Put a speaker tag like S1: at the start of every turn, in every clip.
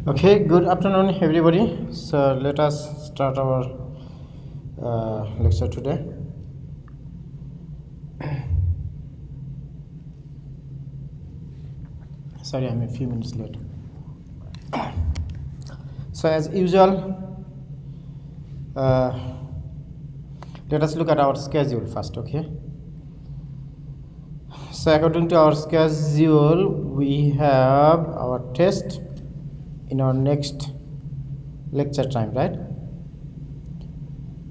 S1: Okay, good afternoon, everybody. So let us start our lecture today. Sorry, I'm a few minutes late. So as usual, let us look at our schedule first, okay? So according to our schedule, we have our test in our next lecture time, right?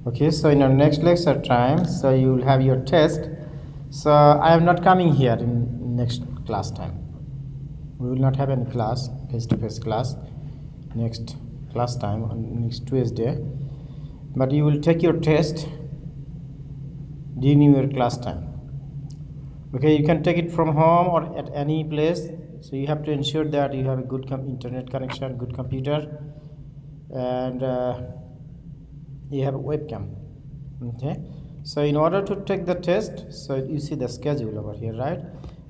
S1: Okay, so in our next lecture time, so you will have your test. So I am not coming here in next class time. We will not have any class, face-to-face class, next class time on next Tuesday. But you will take your test during your class time. Okay, you can take it from home or at any place. So you have to ensure that you have a good internet connection, good computer, and you have a webcam. Okay, so in order to take the test, so you see the schedule over here, right?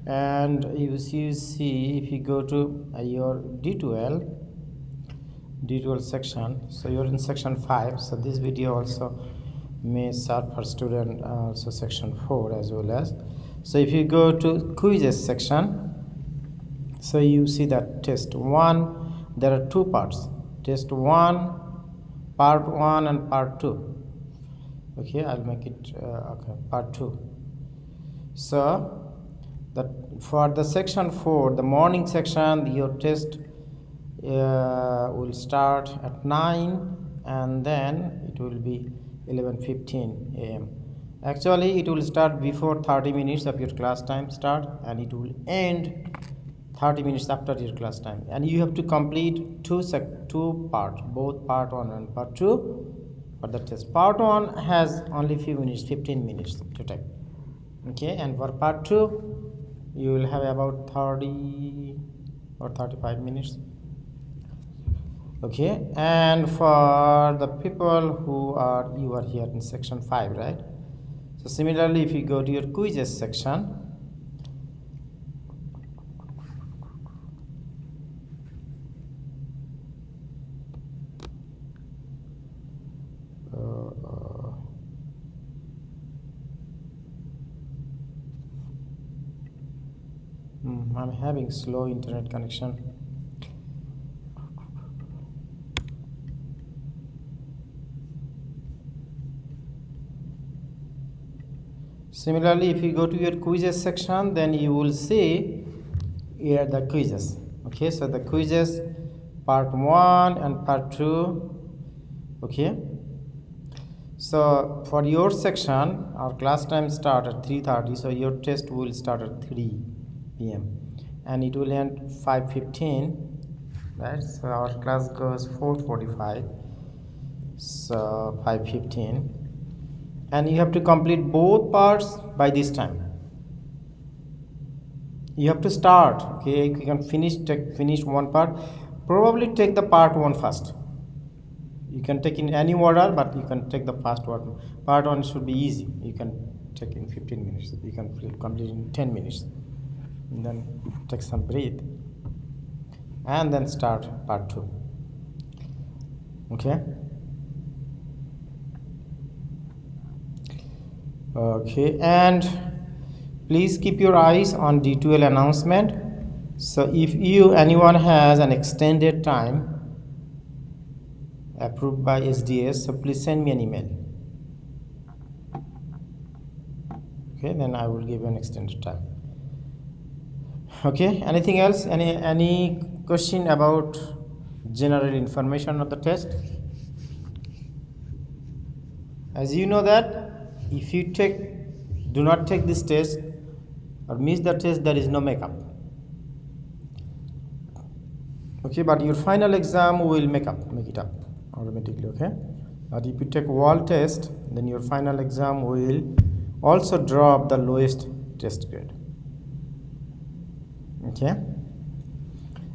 S1: And you see if you go to your D12 section, so you're in section 5. So this video also may serve for student also section 4 as well as. So if you go to quizzes section, so you see that test 1, there are two parts, test 1, part 1 and part 2. Okay, I'll make it okay, part 2. So that for the section 4, the morning section, your test will start at 9 and then it will be 11:15 a.m. Actually, it will start before 30 minutes of your class time start, and it will end 30 minutes after your class time. And you have to complete two parts, both part 1 and part 2 for the test. Part 1 has only few minutes, 15 minutes to take. Okay, and for part 2, you will have about 30 or 35 minutes. Okay, and for the people you are here in section 5, right? So similarly, if you go to your quizzes section, I'm having slow internet connection. Similarly, if you go to your quizzes section, then you will see here the quizzes. Okay, so the quizzes part 1 and part 2. Okay, so for your section, our class time start at 3:30, so your test will start at 3 p.m. and it will end 5:15, right? So our class goes 4:45, so 5:15, and you have to complete both parts by this time. You have to start, okay? You can finish one part. Probably take the part 1 first. You can take in any order, but you can take the first one. Part 1 should be easy. You can take in 15 minutes. You can complete in 10 minutes. And then take some breath. And then start part 2. Okay? Okay, and please keep your eyes on D12 announcement. So if anyone has an extended time approved by SDS, so please send me an email. Okay, then I will give you an extended time. Okay, anything else? Any question about general information of the test? As you know that if you do not take this test or miss the test, there is no makeup. Okay, but your final exam will make it up automatically. Okay, but if you take wall test, then your final exam will also drop the lowest test grade. Okay,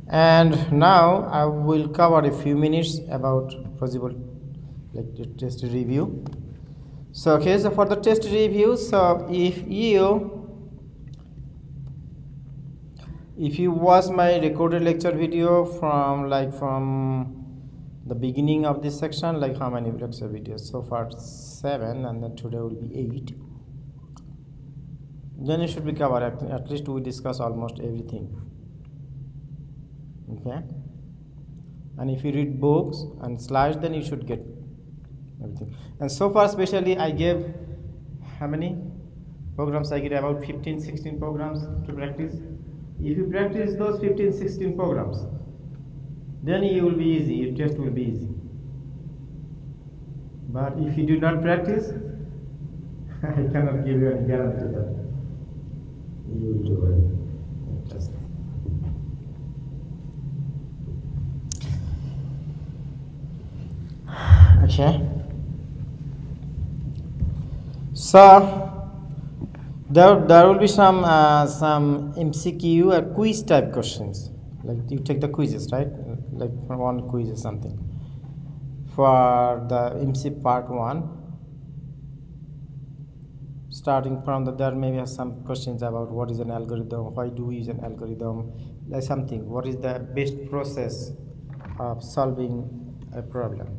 S1: and now I will cover a few minutes about possible the test review. So okay, so for the test review, so if you If you watch my recorded lecture video from the beginning of this section, like how many lecture videos so far, 7, and then today will be 8, then it should be covered. At least we discuss almost everything. Okay, and if you read books and slides, then you should get everything. And so far, especially, I gave how many programs? I gave about 15-16 programs to practice. If you practice those 15-16 programs, then you will be easy, your test will be easy. But if you do not practice, I cannot give you any guarantee that you will do well. Just okay. So there will be some MCQ or quiz type questions. Like you take the quizzes, right? Like one quiz or something. For the MC part 1, starting from there may be some questions about what is an algorithm, why do we use an algorithm, like something. What is the best process of solving a problem,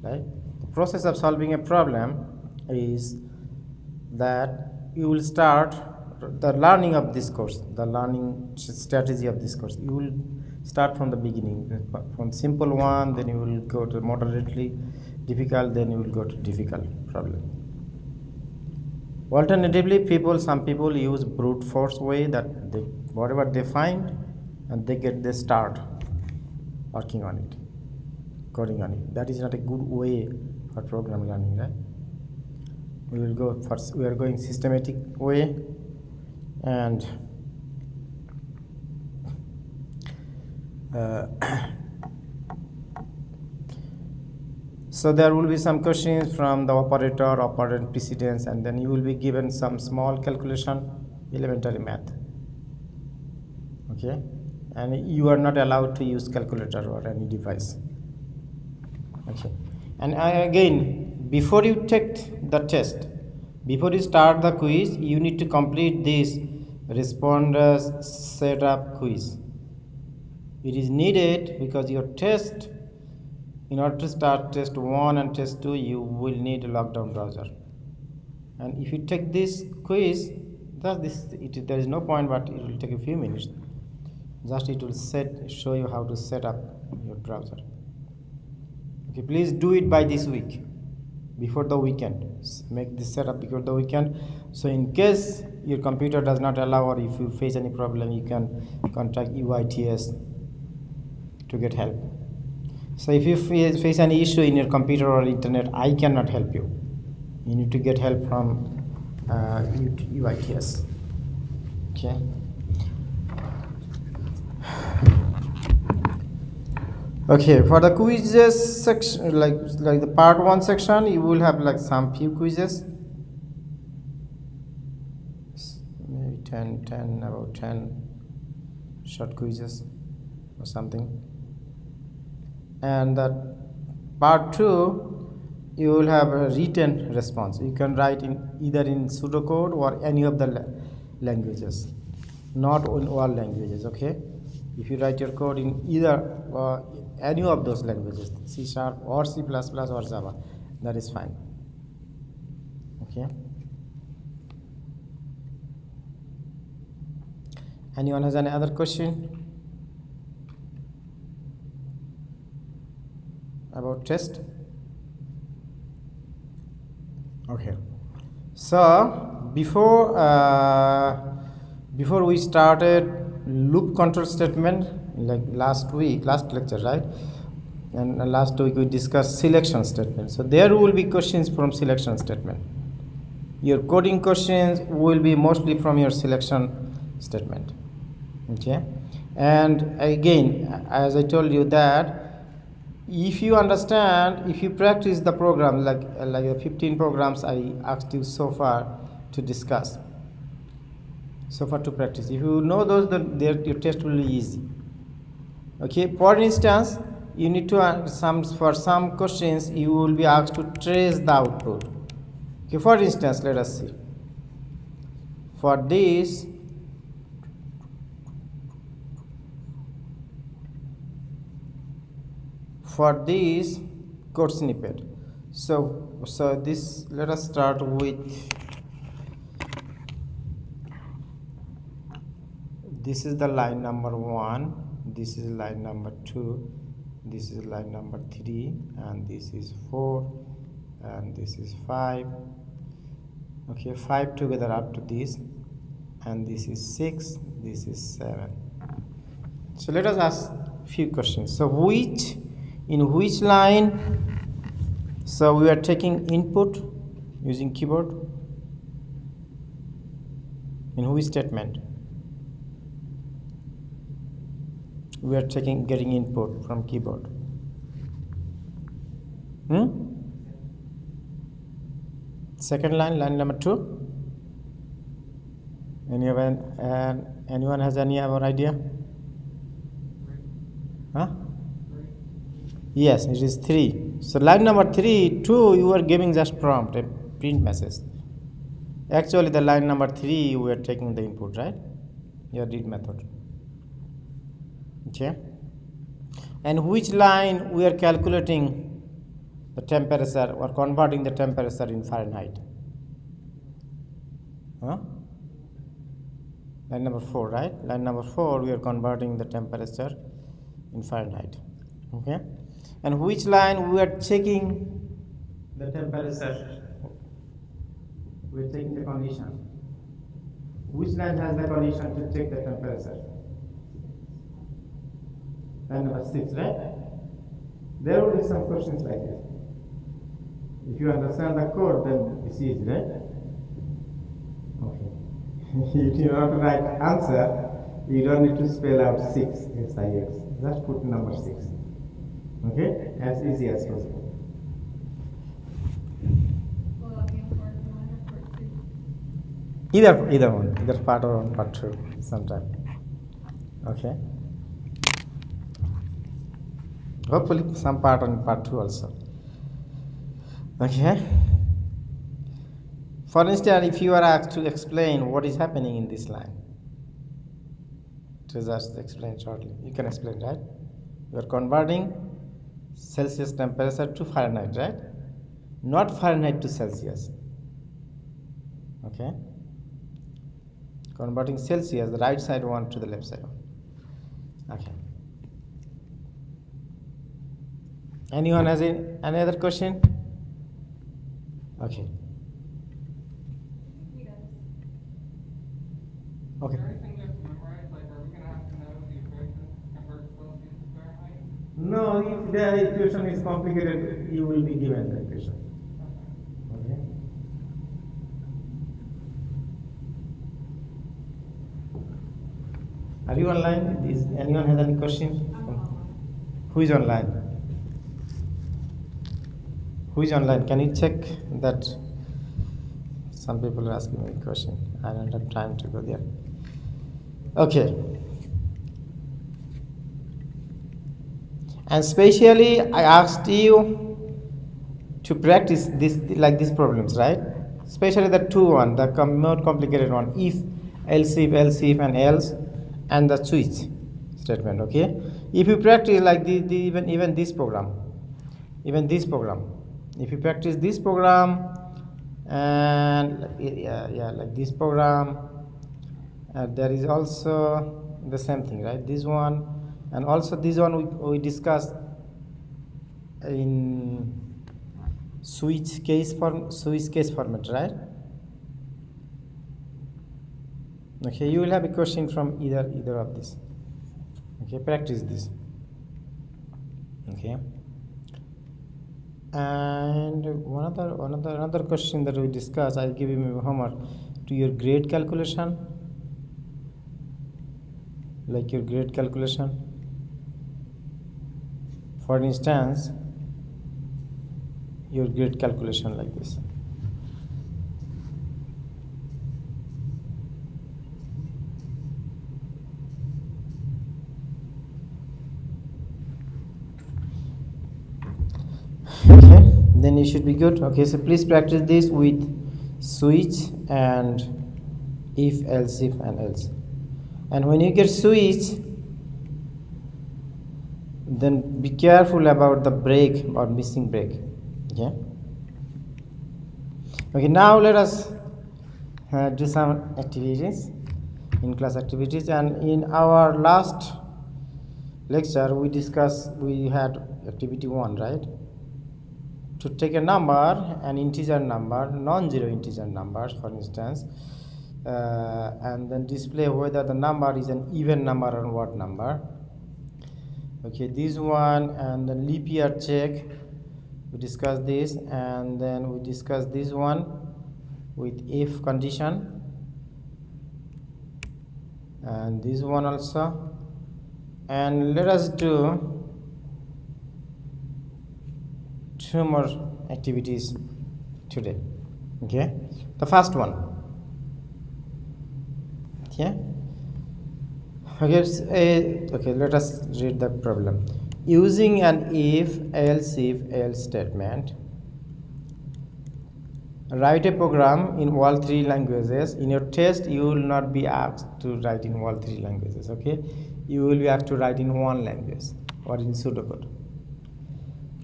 S1: right? The process of solving a problem is that you will start the learning of this course, the learning strategy of this course. You will start from the beginning, from simple one, then you will go to moderately difficult, then you will go to difficult problem. Alternatively, some people use brute force way, that whatever they find and they start working on it, coding on it. That is not a good way for program learning, right? We are going systematic way, and so there will be some questions from the operator, operand precedence, and then you will be given some small calculation, elementary math. Okay, and you are not allowed to use calculator or any device. Okay, and again, before you take the test, before you start the quiz, you need to complete this responders setup quiz. It is needed because your test, in order to start test 1 and test 2, you will need a lockdown browser. And if you take this quiz, there is no point, but it will take a few minutes. Just it will show you how to set up your browser. Okay, please do it by this week, before the weekend. Make this setup before the weekend, so in case your computer does not allow, or if you face any problem, you can contact UITS to get help. So if you face any issue in your computer or internet, I cannot help you. You need to get help from UITS. Okay. Okay, for the quizzes section, like the part 1 section, you will have like some few quizzes, maybe 10 about 10 short quizzes or something. And that part 2, you will have a written response. You can write either in pseudocode or any of the languages, not in all languages. Okay, if you write your code in either any of those languages, C# or C++ or Java, that is fine. Okay, anyone has any other question about test? Okay, so before we started loop control statement, like last lecture, right? And last week we discussed selection statement. So there will be questions from selection statement. Your coding questions will be mostly from your selection statement. Okay, and again, as I told you, that if you understand, if you practice the program, like the 15 programs I asked you so far to discuss, so far to practice, if you know those, then your test will be easy. Okay, for instance, you need to for some questions you will be asked to trace the output. Okay, for instance, let us see. For this, for this code snippet. So this, let us start with, this is the line number 1, this is line number 2, this is line number 3, and this is 4, and this is 5. Okay, 5 together up to this, and this is 6, this is 7. So let us ask few questions. So in which line, so we are taking input using keyboard? In which statement we are getting input from keyboard? Second line, line number 2. Anyone has any other idea? Yes, it is 3. So line number 3, 2, you are giving just prompt, a print message. Actually, the line number 3, we are taking the input, right? Your read method. Okay. And which line we are calculating the temperature or converting the temperature in Fahrenheit? Line number 4, right? Line number 4, we are converting the temperature in Fahrenheit. Okay. And which line we are checking the temperature? We are taking the condition. Which line has the condition to check the temperature? Line number 6, right? There will be some questions like this. If you understand the code, then it's easy, right? Okay. If you want to write answer, you don't need to spell out 6, S-I-X. Just put number 6. Okay? As easy as possible. Either one, either part 1 or part 2 sometime. Okay? Hopefully some part on part 2 also. Okay? For instance, if you are asked to explain what is happening in this line, to just explain shortly, you can explain, right? You are converting Celsius temperature to Fahrenheit, right? Not Fahrenheit to Celsius. Okay? Converting Celsius, the right side one to the left side one. Okay. Anyone has any other question? Okay. Okay. No, if the equation is complicated, you will be given the equation. Okay. Are you online? Anyone has any question? Who is online? Who is online? Can you check that? Some people are asking me a question. I don't have time to go there. Okay. And specially, I asked you to practice these problems, right? Especially the 2 one, the more complicated one. If, else if, and else, and the switch statement. Okay. If you practice like even this program, if you practice this program and like this program, there is also the same thing, right? This one, and also this one we discussed in switch case format, right? Okay, you will have a question from either of this. Okay, practice this. Okay. And another question that we discussed, I give you homework to your grade calculation, like your grade calculation. For instance, your grade calculation like this. Okay, then you should be good. Okay, so please practice this with switch and if, else if, and else. And when you get switch, Then be careful about the break or missing break. Okay. Okay, now let us do some activities, in class activities. And in our last lecture we had activity 1, right? To take a number, an integer number, non-zero integer numbers, for instance, and then display whether the number is an even number or odd number. Okay, this one, and the leap year check, we discussed this, and then we discussed this one with if condition, and this one also. And let us do 2 more activities today. Okay, the first one. Okay, okay, let us read the problem. Using an if statement, write a program in all 3 languages. In your test, you will not be asked to write in all 3 languages. Okay, you will be asked to write in one language or in pseudocode.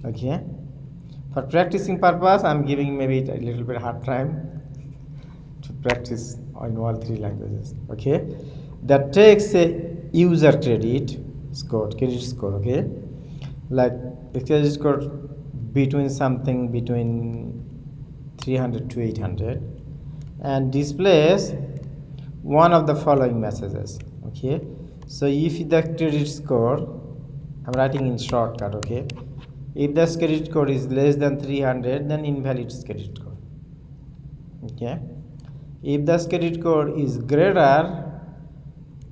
S1: Okay, for practicing purpose, I'm giving maybe a little bit hard time to practice in all 3 languages. Okay, that takes a user credit score. Okay, like a credit score between 300 to 800, and displays one of the following messages. Okay, so if the credit score, I'm writing in shortcut. Okay, if the credit score is less than 300, then invalid credit score. Okay, if the credit score is greater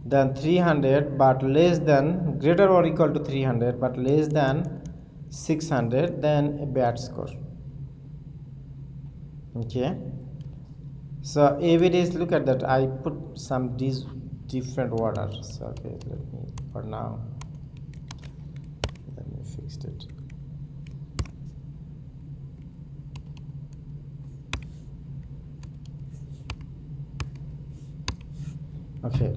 S1: than 300 but less than, greater or equal to 300 but less than 600, then a bad score. Okay, so if it is, look at that, I put some these different orders. Okay, let me, for now, let me fix it. Okay,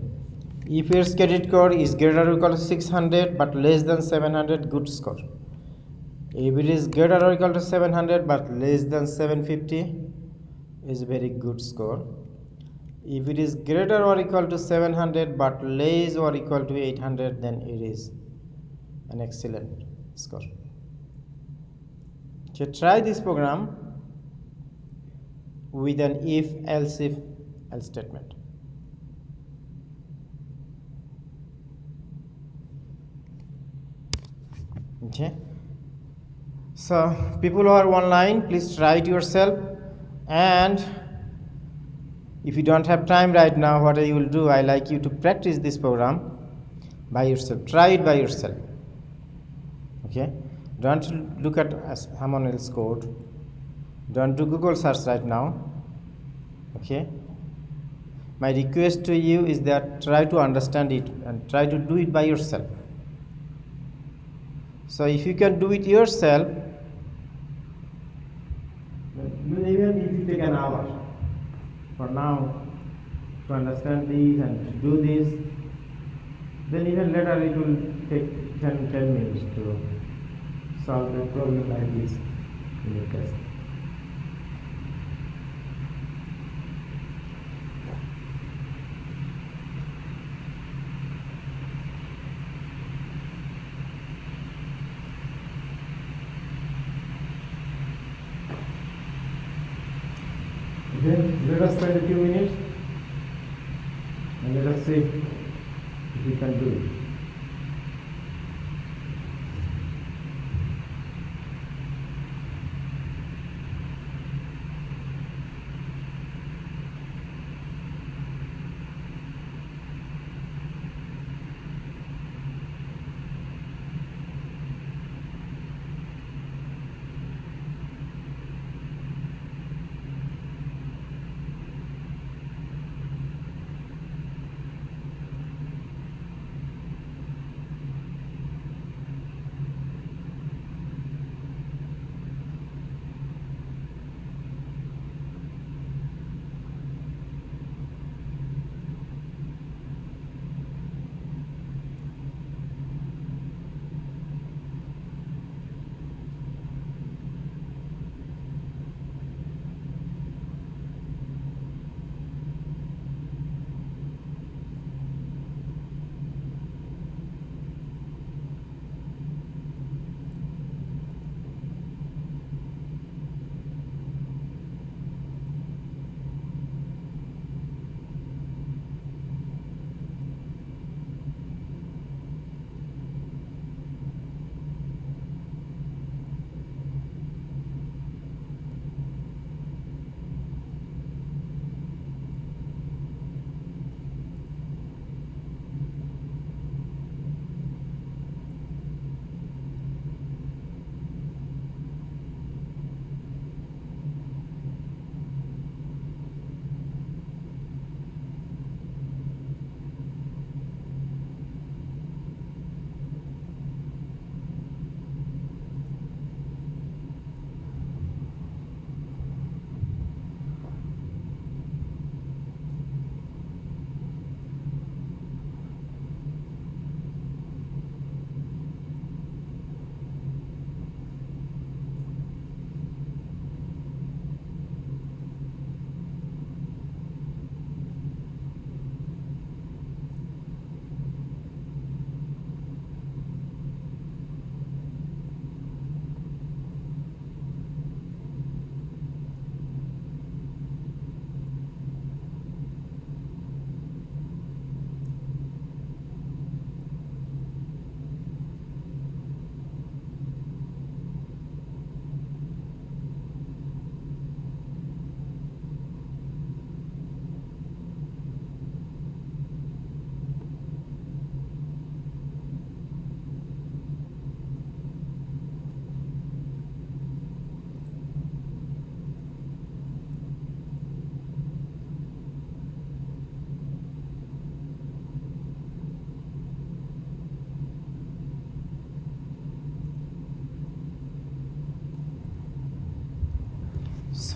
S1: if your credit score is greater or equal to 600 but less than 700, good score. If it is greater or equal to 700 but less than 750, is very good score. If it is greater or equal to 700 but less or equal to 800, then it is an excellent score. Okay, try this program with an if else statement. Okay, so people who are online, please try it yourself. And if you don't have time right now, what you will do, I like you to practice this program by yourself. Try it by yourself. Okay, don't look at someone else's code. Don't do Google search right now. Okay, my request to you is that try to understand it and try to do it by yourself. So if you can do it yourself, even if you take an hour for now to understand this and to do this, then even later it will take 10 minutes to solve a problem like this in your test. Okay, let us spend a few minutes and let us see if we can do it.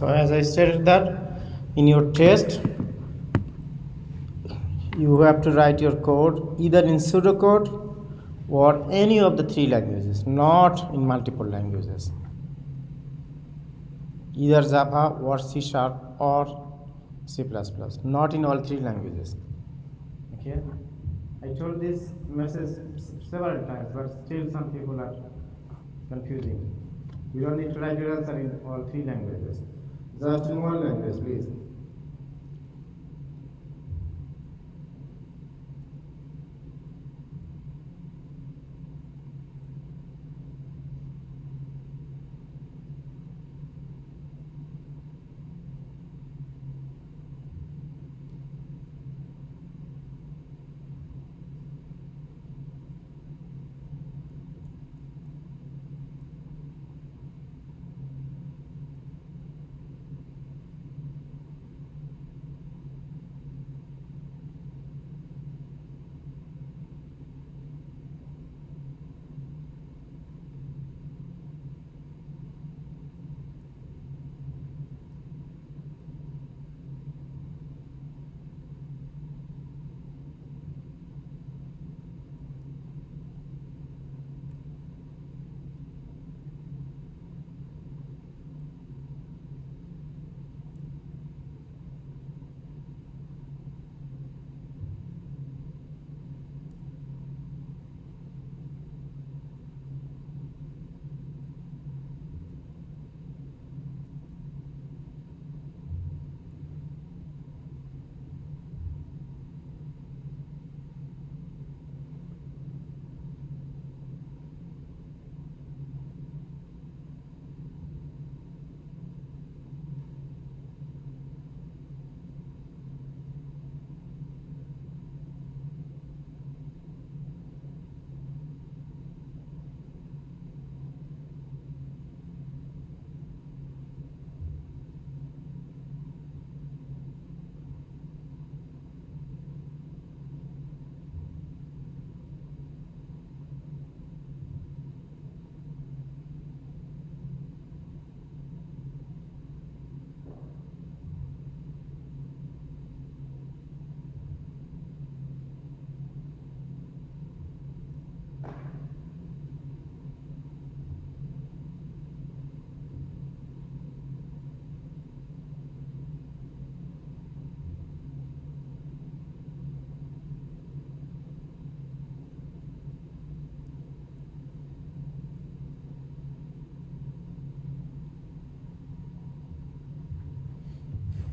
S1: So as I stated that in your test, you have to write your code either in pseudocode or any of the three languages, not in multiple languages, either Java or C# or C++, not in all three languages. Okay, I told this message several times, but still some people are confusing. You don't need to write your answer in all three languages, just in one language, please.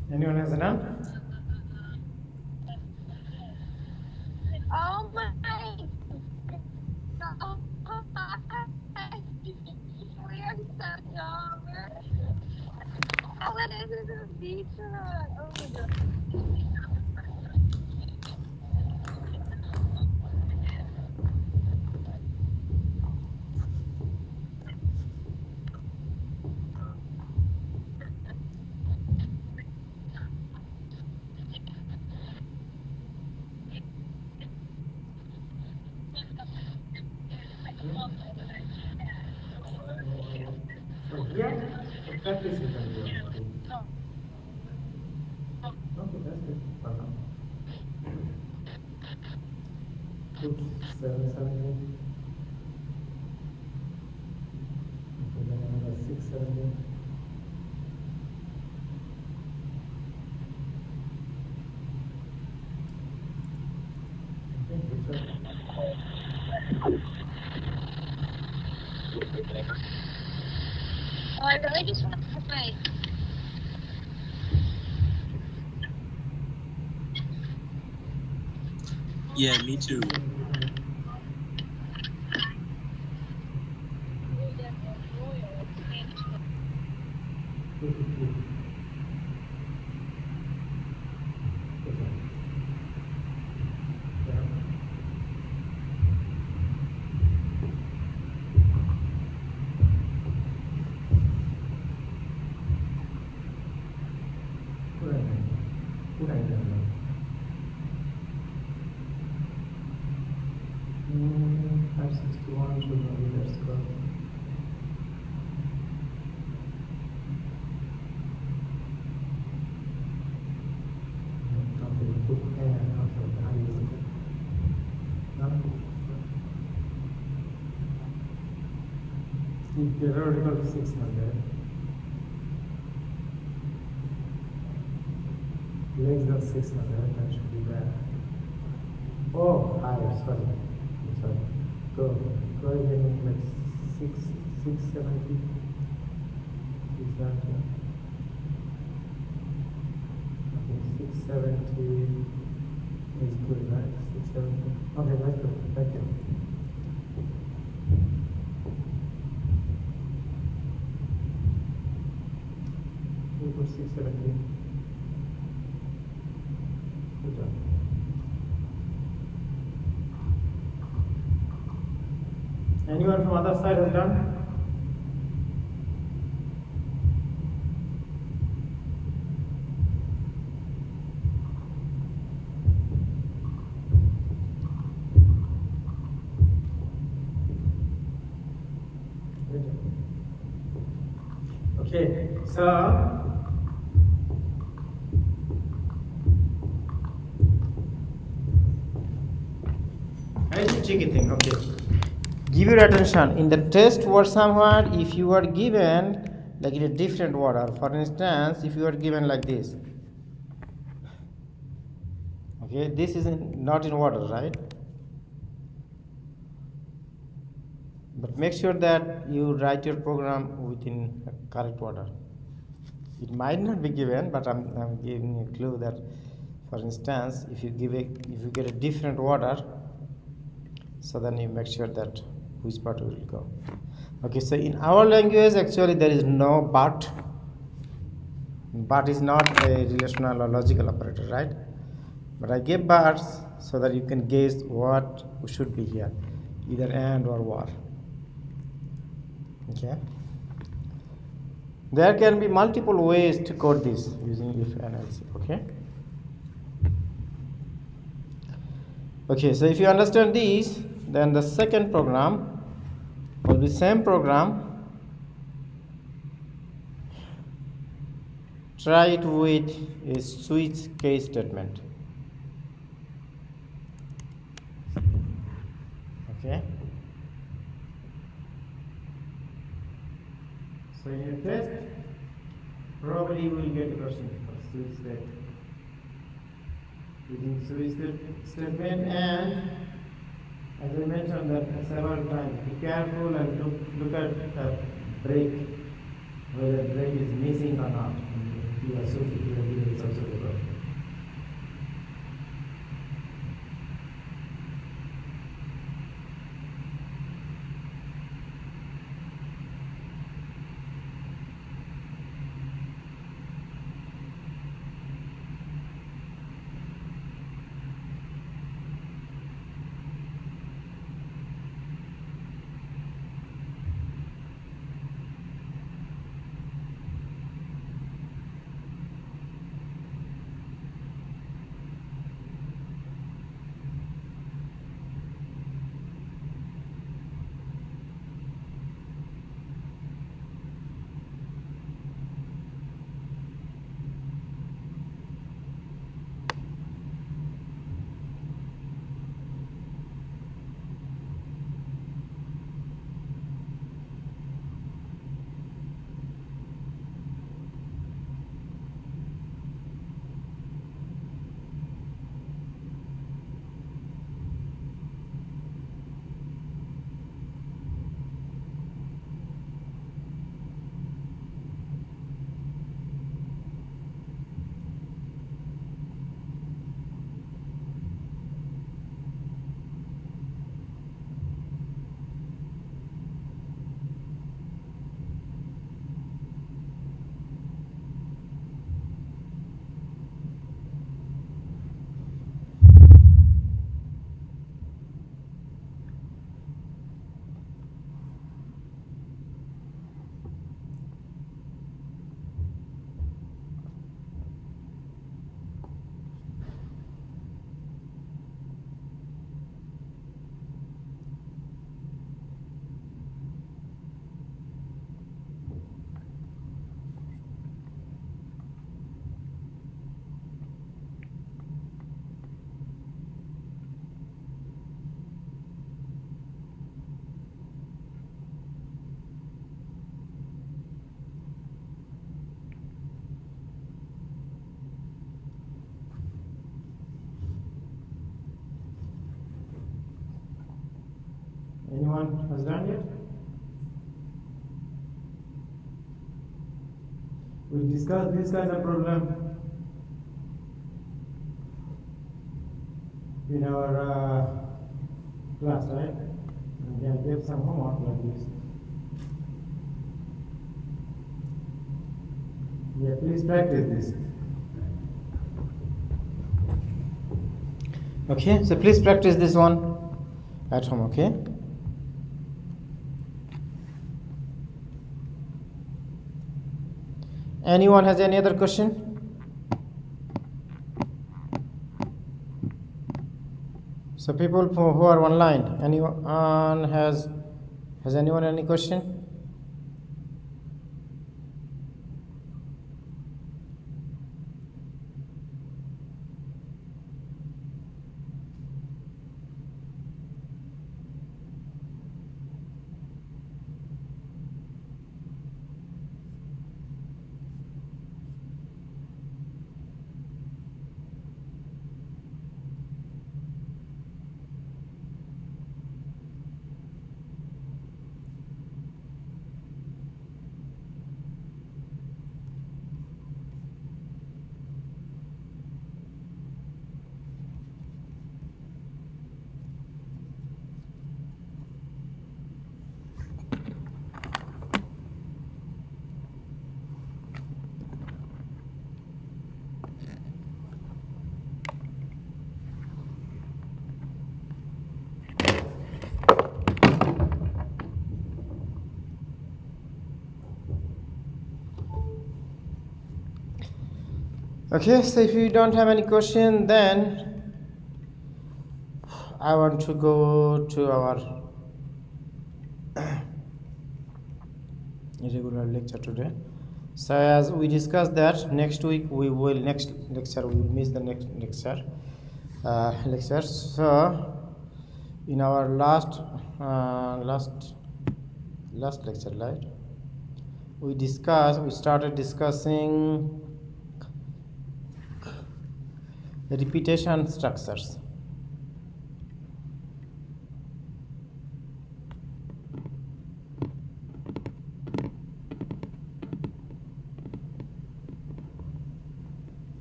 S1: Anyone has done?
S2: Oh my God. We are so dumb. Oh, what is this teacher? Oh my God.
S1: So here, the practice you can do actually. Okay, that's good for now. Put 717. Okay, then another 617. Okay, good job.
S2: Oh, I really just want to put my.
S3: Yeah, me too.
S1: Error equal to 600. Less than 600, that should be there. Oh, higher, sorry. I'm sorry. Go again, like 670. 670. Okay, 670 is good, right? 670. Okay, that's good. Thank you. We put 670. Good job. Anyone from other side has done? Good job. Okay, so here's the tricky thing. Okay, give your attention in the test word somewhere. If you are given like in a different order, for instance, if you are given like this, okay, this is not in order, right? But make sure that you write your program within a correct order. It might not be given, but I'm giving you a clue that, for instance, if you get a different order, so then you make sure that which part will go. Okay, so in our language, actually there is no but. But is not a relational or logical operator, right? But I gave buts so that you can guess what should be here, either and or or. Okay. There can be multiple ways to code this using if and else. Okay. Okay, so if you understand these, then the second program will be same program. Try it with a switch case statement. Okay. So in your test, probably you will get a question for switch state. Using switch statement, and as I mentioned that several times, be careful and look at the break, whether break is missing or not. If you assume it will be also the problem. Anyone has done yet? We discussed this kind of problem in our class, right? And I gave some homework like this. Yeah, please practice this. Okay, so please practice this one at home, okay? Anyone has any other question? So people who are online, anyone has anyone any question? Okay, so if you don't have any question, then I want to go to our regular lecture today. So as we discussed that next lecture we will miss the next lecture. So in our last lecture, right, we started discussing repetition structures.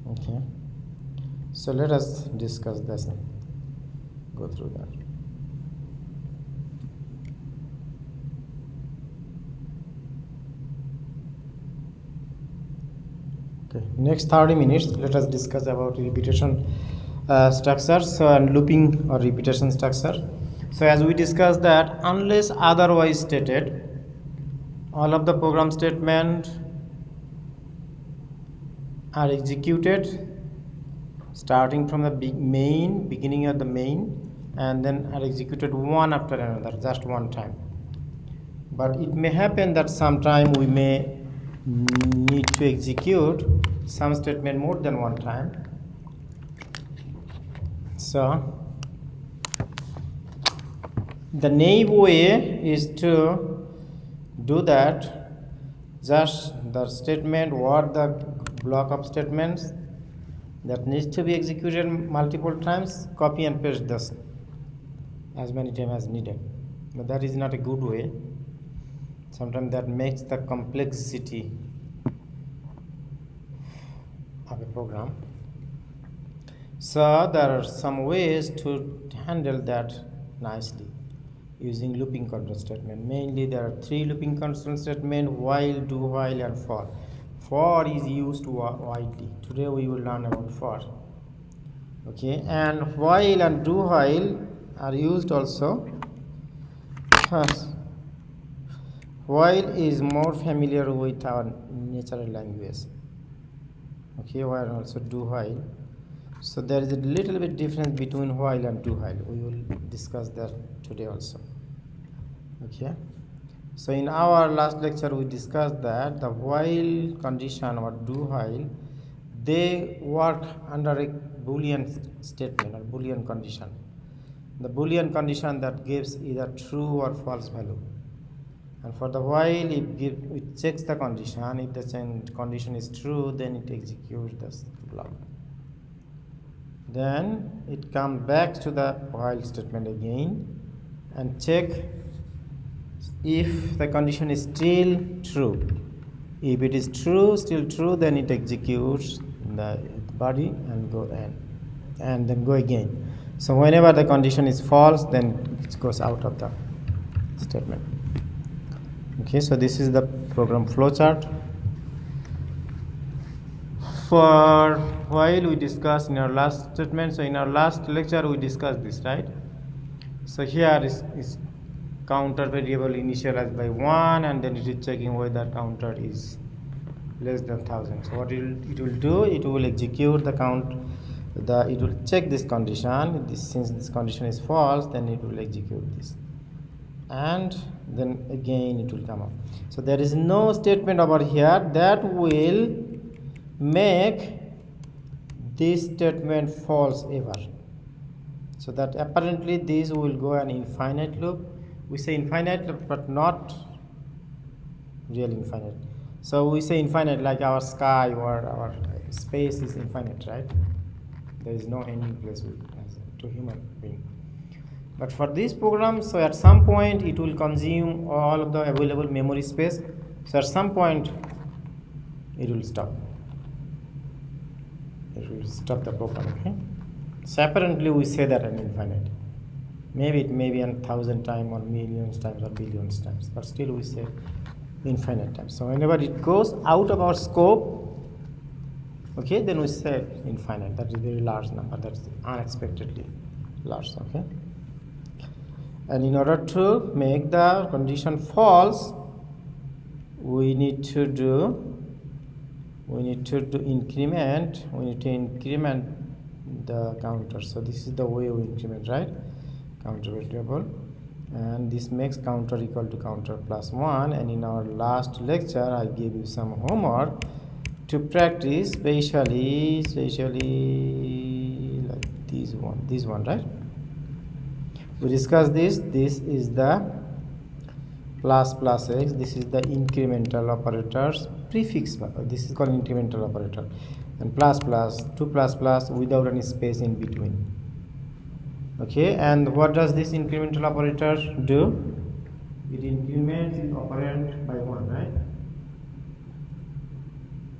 S1: Okay, so let us discuss this and go through that. Okay, next 30 minutes let us discuss about repetition structures and looping or repetition structure. So as we discussed that unless otherwise stated, all of the program statements are executed starting from the beginning of the main, and then are executed one after another, just one time. But it may happen that sometime we may need to execute some statement more than one time. So the naive way is to do that, just the statement or the block of statements that needs to be executed multiple times, copy and paste this as many times as needed. But that is not a good way. Sometimes that makes the complexity of a program. So there are some ways to handle that nicely using looping control statement. Mainly there are 3 looping control statements: while, do while, and for. For is used widely. Today we will learn about for. Okay, and while and do while are used also. While is more familiar with our natural language. Okay, while also do while. So there is a little bit difference between while and do while. We will discuss that today also. Okay, so in our last lecture we discussed that the while condition or do while, they work under a Boolean statement or Boolean condition. The Boolean condition that gives either true or false value. And for the while, it checks the condition. If the condition is true, then it executes this block. Then it comes back to the while statement again and check if the condition is still true. If it is true, still true, then it executes the body and go and then go again. So whenever the condition is false, then it goes out of the statement. Okay, so this is the program flowchart. For while we discussed in our last statement, so in our last lecture we discussed this, right? So here is counter variable initialized by 1, and then it is checking whether counter is less than 1000. So what it will do, it will execute the count, it will check this condition. Since this condition is false, then it will execute this, and then again it will come up. So there is no statement over here that will make this statement false ever. So that apparently this will go an infinite loop. We say infinite loop, but not real infinite. So we say infinite like our sky or our space is infinite, right? There is no ending place to human being. But for this program, so at some point it will consume all of the available memory space. So at some point it will stop. It will stop the program. Okay. So apparently we say that an infinite. Maybe it may be 1,000 times or millions times or billions times, but still we say infinite times. So whenever it goes out of our scope, okay, then we say infinite. That is a very large number. That is unexpectedly large. Okay. And in order to make the condition false, we need to increment the counter. So this is the way we increment, right? Counter variable, and this makes counter equal to counter plus 1. And in our last lecture I gave you some homework to practice, especially like this one, right? We discussed this is the plus x, this is the incremental operators prefix, this is called incremental operator, and plus without any space in between. Okay, and what does this incremental operator do? It increments its operand by 1, right?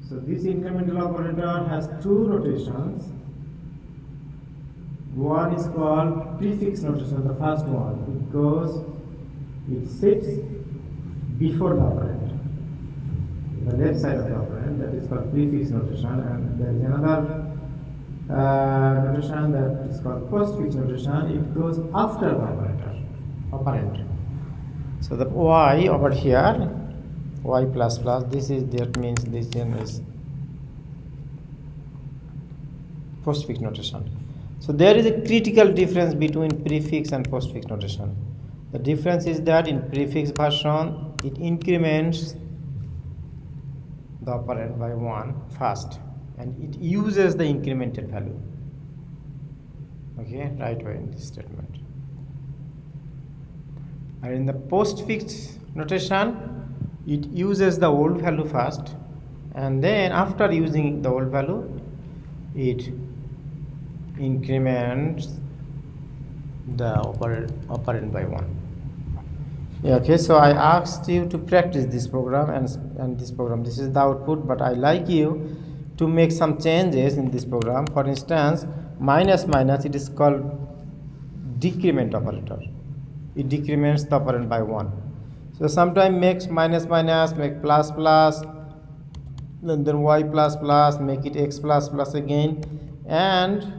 S1: So this incremental operator has two notations. One is called prefix notation, the first one, because it sits before the operand, the left side of the operand. That is called prefix notation, and there is another notation that is called postfix notation. It goes after the operand. So the y over here, y plus plus, that means this one is postfix notation. So there is a critical difference between prefix and postfix notation. The difference is that in prefix version, it increments the operand by 1 first, and it uses the incremented value. Okay, right away in this statement. And in the postfix notation, it uses the old value first, and then after using the old value, it increments the operand by 1. Yeah, okay, so I asked you to practice this program and this program. This is the output, but I like you to make some changes in this program. For instance, minus, it is called decrement operator. It decrements the operand by 1. So sometimes makes minus, make plus, and then y plus, make it x plus again, and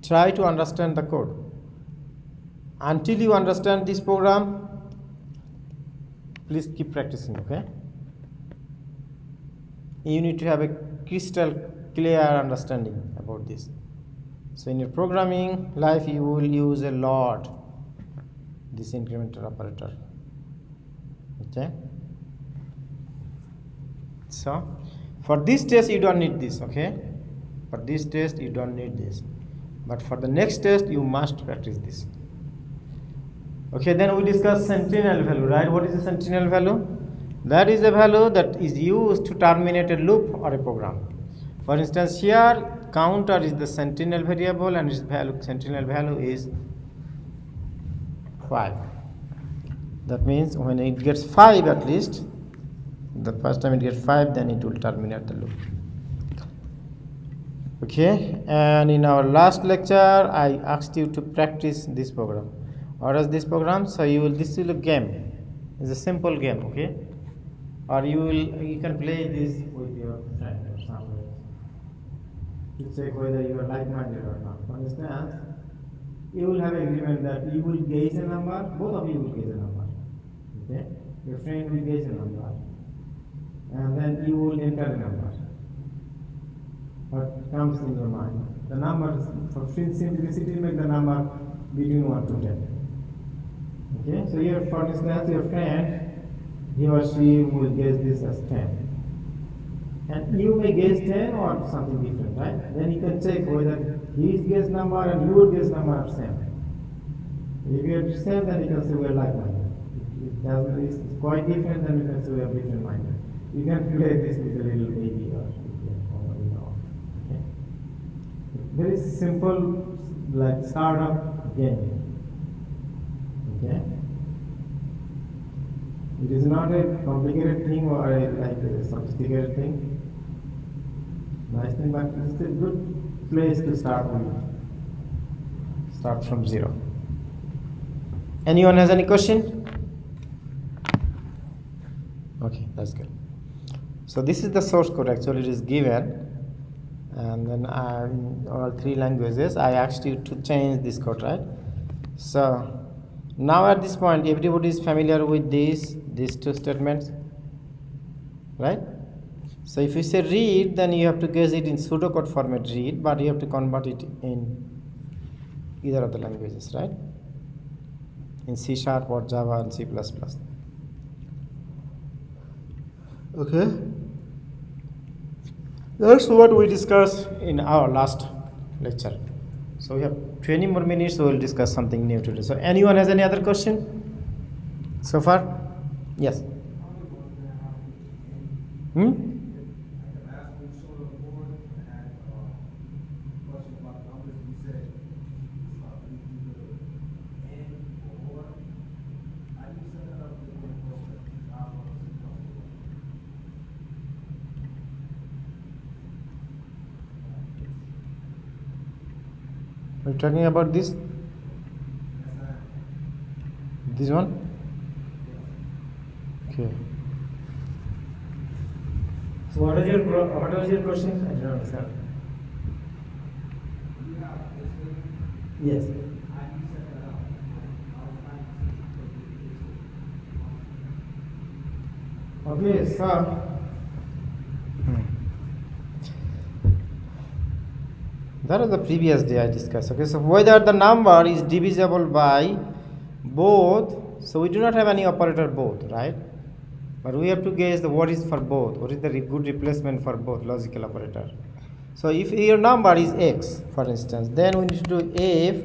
S1: try to understand the code. Until you understand this program, please keep practicing, okay? You need to have a crystal clear understanding about this. So in your programming life, you will use a lot this incremental operator. Okay? So for this test, you don't need this, okay? For this test, you don't need this. But for the next test, you must practice this. Okay, then we discuss sentinel value, right? What is the sentinel value? That is a value that is used to terminate a loop or a program. For instance, here counter is the sentinel variable, and its sentinel value is 5. That means when it gets 5 at least, the first time it gets 5, then it will terminate the loop. Okay, and in our last lecture I asked you to practice this program. What is this program? So this will a game. It's a simple game, okay? Or you can play this with your friend or somewhere to check whether you are like-minded or not. For instance, you will have agreement that you will guess a number, both of you will guess a number. Okay? Your friend will guess a number, and then you will enter a number. What comes in your mind? The number, for simplicity, make the number between 1 to 10. Okay? So here, for instance, your friend, he or she will guess this as 10. And you may guess 10 or something different, right? Then you can check whether his guess number and your guess number are same. If you are the same, then you can say we are like-minded. If it's quite different, then you can say we are different-minded. You can play this with a little baby or okay. Very simple, like startup game. Okay. It is not a complicated thing or a sophisticated thing. Nice thing, but it's a good place to start with. Start from 0. Anyone has any question? Okay, that's good. So this is the source code. Actually, it is given, and then all 3 languages. I asked you to change this code, right? So now at this point, everybody is familiar with these 2 statements, right? So if you say read, then you have to guess it in pseudocode format read, but you have to convert it in either of the languages, right? In C# or Java and C++. Okay. That's what we discussed in our last lecture. So we have 20 more minutes, so we'll discuss something new today. So anyone has any other question so far? Yes. Are you talking about this? This one? Okay. So what was your question? I don't understand. Yes. Okay, so that is the previous day I discussed. Okay, so whether the number is divisible by both, so we do not have any operator both, right? But we have to guess what is for both. What is the good replacement for both logical operator? So if your number is x, for instance, then we need to do if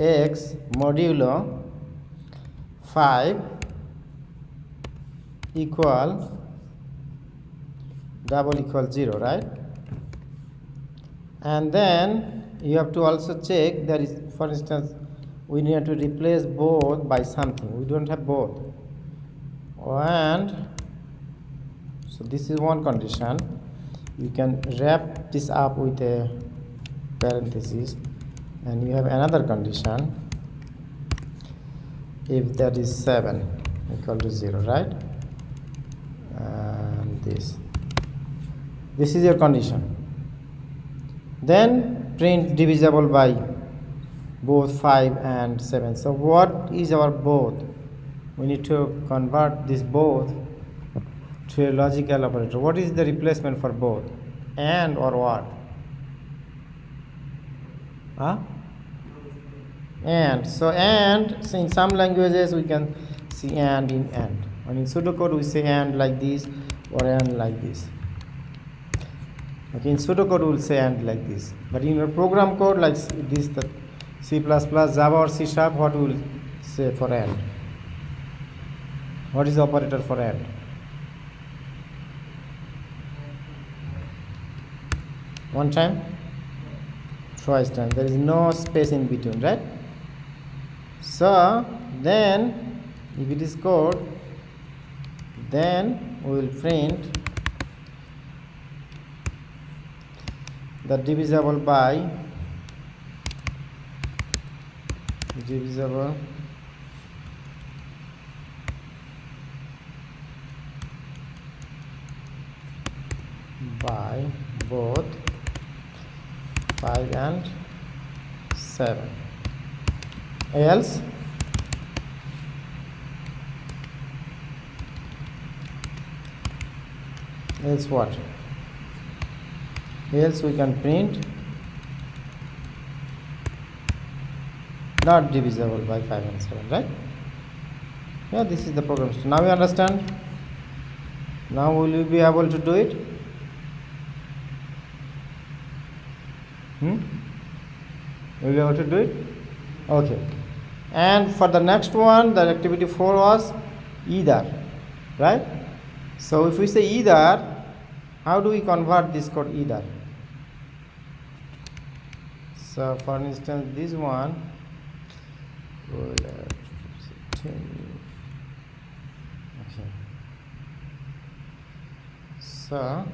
S1: x modulo 5 equal double equal 0, right? And then you have to also check that is, for instance, we need to replace both by something. We don't have both. And so this is one condition. You can wrap this up with a parenthesis, and you have another condition if that is 7 equal to 0, right? And this is your condition. Then print divisible by both 5 and 7. So what is our both? We need to convert this both to a logical operator. What is the replacement for both? And or what? And. So in some languages we can see and in and. And in pseudocode we say and like this or and like this. Okay, in pseudocode we will say and like this. But in your program code like this, the C++, Java or C#, what we will say for and? What is the operator for and? One time? Twice time. There is no space in between, right? So then If it is code, then we will print the divisible by both 5 and 7. Else what? Else we can print not divisible by 5 and 7, right? Yeah, this is the program. So now you understand? Now will you be able to do it? Will you be able to do it? Okay. And for the next one, the activity 4 was either, right? So if we say either, how do we convert this code either? So for instance, this one will okay. So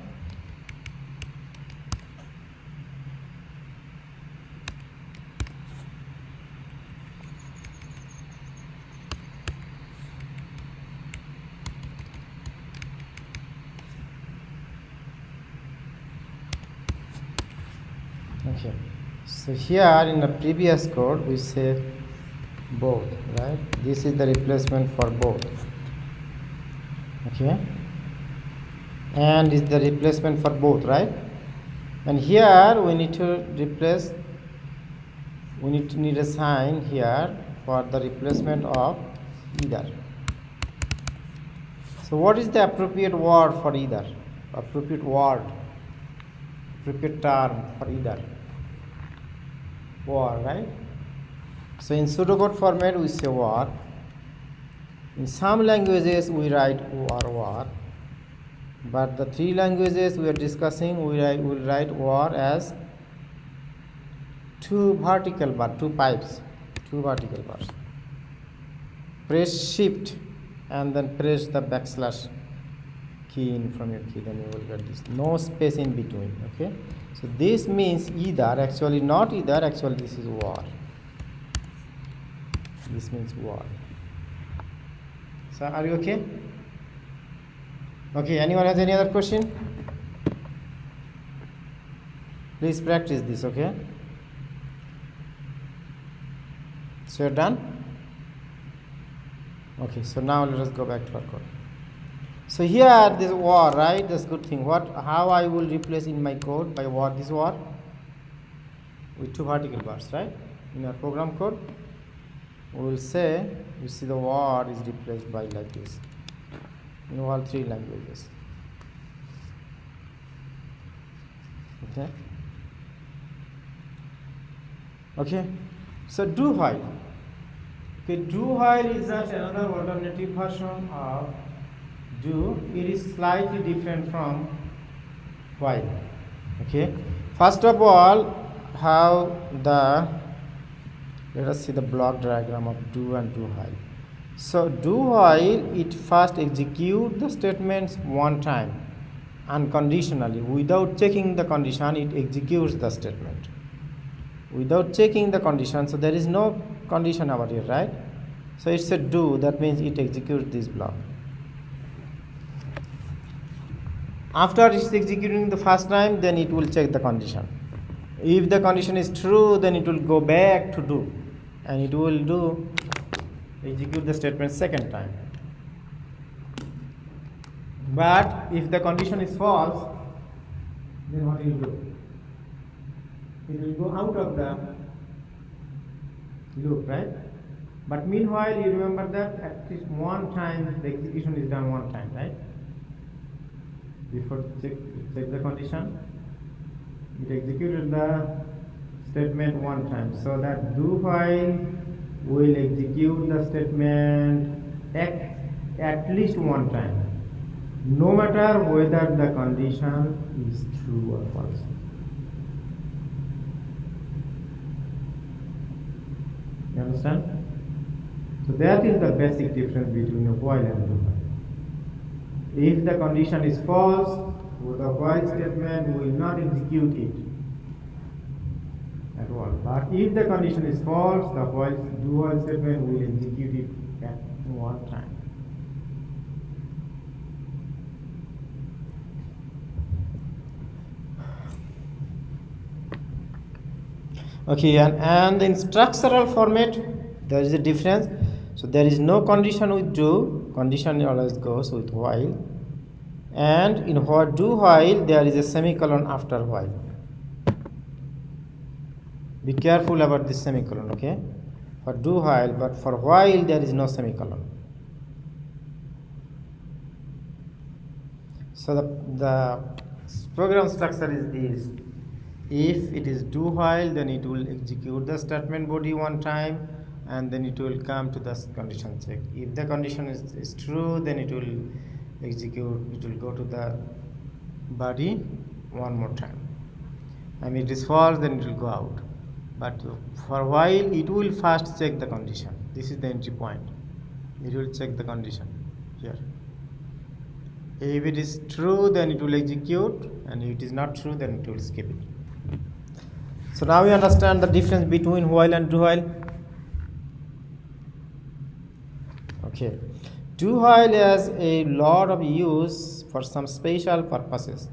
S1: okay, so here in the previous code we say both, right? This is the replacement for both, okay, and is the replacement for both, right? And here we need to replace, we need a sign here for the replacement of either. So what is the appropriate word for either? Appropriate word, appropriate term for either? War, right? So in pseudocode format we say war. In some languages we write war, but the 3 languages we are discussing we will write war as 2 vertical bar, 2 pipes, 2 vertical bars. Press shift and then press the backslash key in from your key, then you will get this, no space in between, okay? So this means either, actually not either, actually this is war. This means war. So are you okay? Okay, anyone has any other question? Please practice this, okay? So you're done? Okay, so now let us go back to our code. So here this war, right? That's good thing. How I will replace in my code by war, this war with 2 vertical bars, right? In our program code, we will say, you see the war is replaced by like this in all 3 languages. Okay. Okay. So do while. Okay, do while is just another alternative version of do. It is slightly different from while. Okay. First of all, let us see the block diagram of do and do while. So do while, it first execute the statements one time unconditionally without checking the condition. It executes the statement without checking the condition. So there is no condition over here, right? So it's a do, that means it executes this block. After it's executing the first time, then it will check the condition. If the condition is true, then it will go back to do, and it will execute the statement second time. But if the condition is false, then what it will do? It will go out of the loop, right? But meanwhile, you remember that at least one time the execution is done one time, right? Before check the condition, it executed the statement one time. So that do while will execute the statement at least one time, no matter whether the condition is true or false. You understand? So that is the basic difference between a while and do while. If the condition is false, the while statement will not execute it at all. But if the condition is false, the do while statement will execute it at one time. Okay, and in structural format, there is a difference. So there is no condition with do, condition always goes with while. And in do while, there is a semicolon after while. Be careful about this semicolon, okay? For do while, but for while, there is no semicolon. So the program structure is this. If it is do while, then it will execute the statement body one time, and then it will come to the condition check. If the condition is true, then it will execute, it will go to the body one more time. And if it is false, then it will go out. But for while, it will first check the condition. This is the entry point. It will check the condition here. If it is true, then it will execute, and if it is not true, then it will skip it. So now we understand the difference between while and do while. Okay, do while has a lot of use for some special purposes.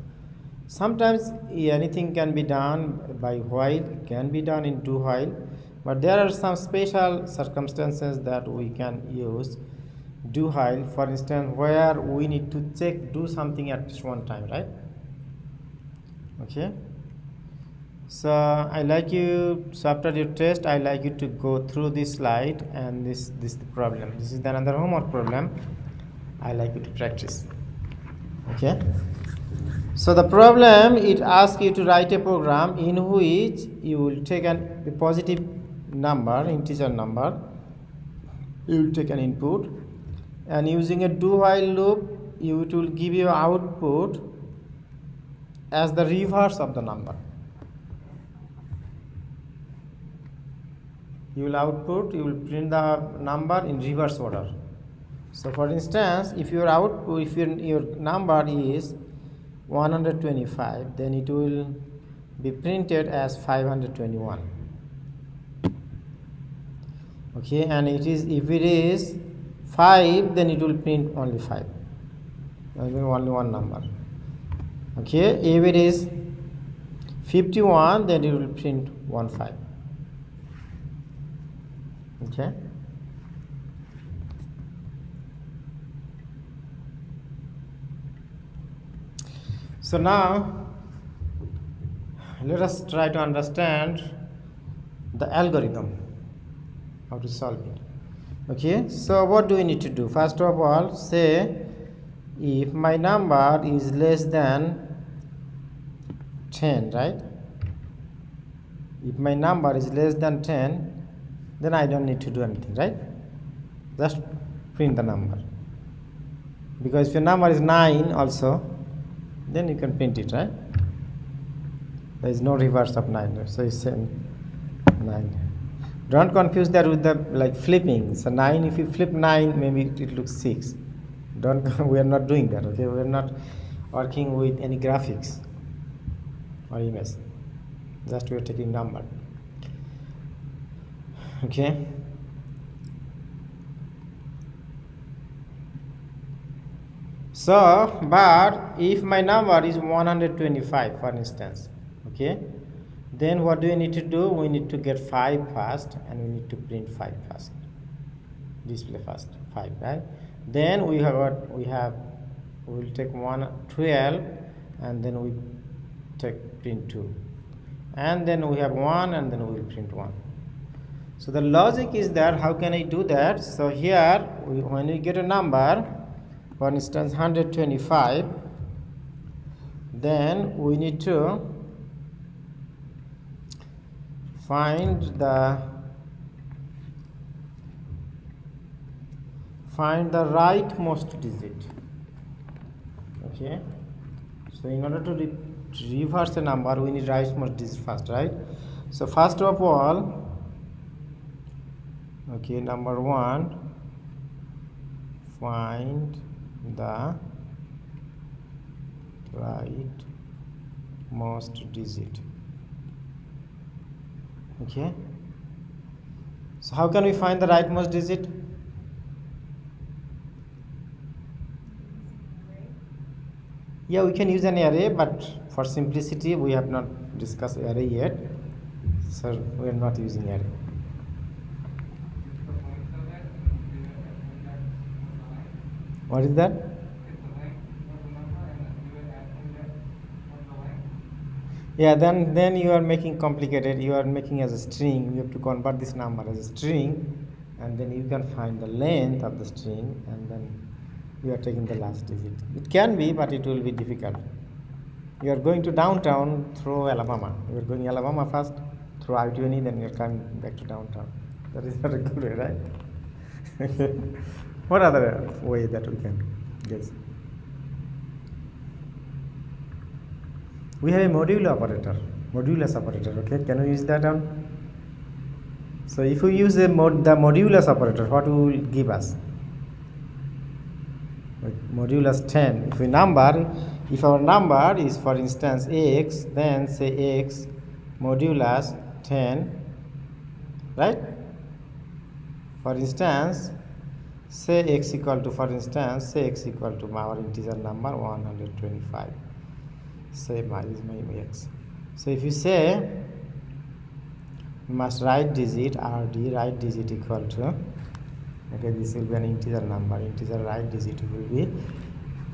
S1: Sometimes anything can be done by while, can be done in do while, but there are some special circumstances that we can use do while. For instance, where we need to do something at one time, right? Okay. So after your test, I like you to go through this slide, and this is the problem. This is another homework problem. I like you to practice. Okay. So the problem, it asks you to write a program in which you will take a positive number, integer number. You will take an input, and using a do while loop, it will give you output as the reverse of the number. You will print the number in reverse order. So for instance, if your number is 125, then it will be printed as 521. Okay, and if it is 5, then it will print only 5. Only one number. Okay, if it is 51, then it will print 15. Okay. So now let us try to understand the algorithm, how to solve it. Okay, so what do we need to do? First of all, say if my number is less than 10, right? If my number is less than 10, then I don't need to do anything, right? Just print the number. Because if your number is 9 also, then you can print it, right? There is no reverse of 9, so it's 9. Don't confuse that with the flipping. So 9, if you flip 9, maybe it looks 6. We are not doing that, okay? We are not working with any graphics or image. Just we are taking number. Okay. So, but if my number is 125, for instance, okay, then what do we need to do? We need to get 5 first, and we need to print 5 first. Display first 5, right? Then we will take 12, and then we take print 2, and then we have 1, and then we will print 1. So the logic is that how can I do that? So here when we get a number, for instance 125, then we need to find the rightmost digit. Okay, so in order to reverse a number, we need rightmost digit first, right? So first of all, Okay, number 1, find the rightmost digit. Okay, so how can we find the rightmost digit? Yeah, we can use an array, but for simplicity we have not discussed array yet, so we are not using array. What is that? Yeah, then you are making complicated. You are making as a string. You have to convert this number as a string, and then you can find the length of the string, and then you are taking the last digit. It can be, but it will be difficult. You are going to downtown through Alabama. You are going Alabama first through I-20, then you are coming back to downtown. That is not a good way, right? What other way that we can guess? We have a modulus operator. Okay, can we use that one? So if we use the modulus operator, what will give us? Modulus 10. If our number is, for instance, x, then say x modulus 10, right? For instance, say x equal to our integer number 125. Say my x. So if you say must right digit equal to, okay, this will be an integer number, integer right digit will be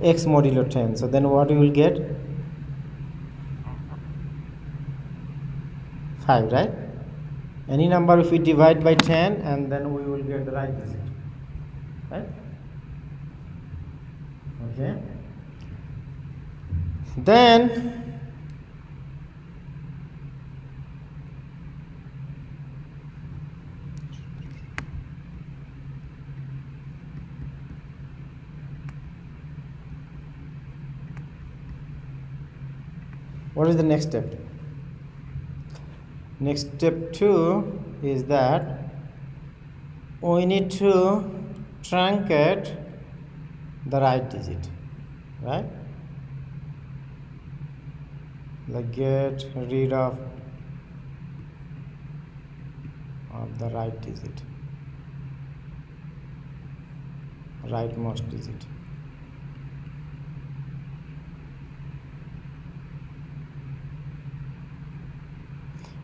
S1: x modulo 10. So then what you will get? 5, right? Any number if we divide by 10, and then we will get the right digit, right? Okay, then what is the next step? Next step 2 is that we need to truncate the right digit, right? Like get rid of the right digit, rightmost digit.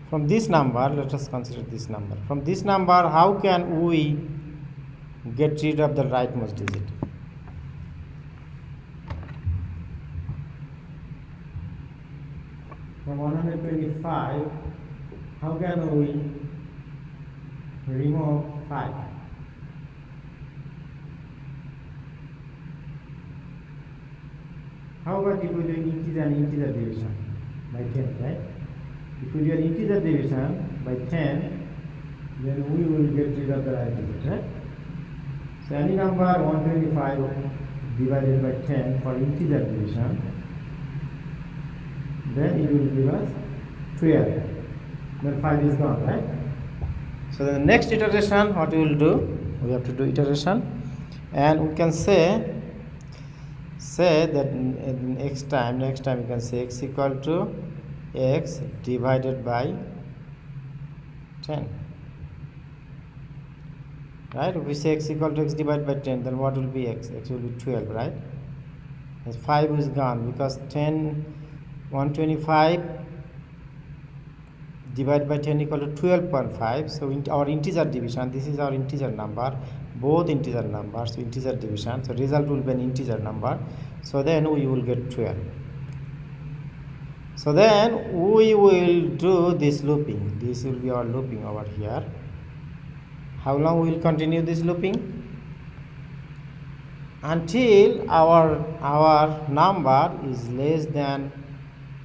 S1: From this number, let us consider this number. From this number, how can we get rid of the rightmost digit? From 125, how can we remove 5? How about if we do integer division by 10, right? If we do an integer division by 10, then we will get rid of the right digit, right? So any number 125 divided by 10 for integer division, then it will give us 12. Then 5 is gone, right? So the next iteration, what we will do? We have to do iteration, and we can say that next time you can say x equal to x divided by 10, right? If we say x equal to x divided by 10, then what will be x? X will be 12, right? As 5 is gone, because 125 divided by 10 equal to 12.5. So our integer division, this is our integer number, both integer numbers, integer division, so result will be an integer number. So then we will get 12. So then we will do this looping. This will be our looping over here. How long we will continue this looping? Until our number is less than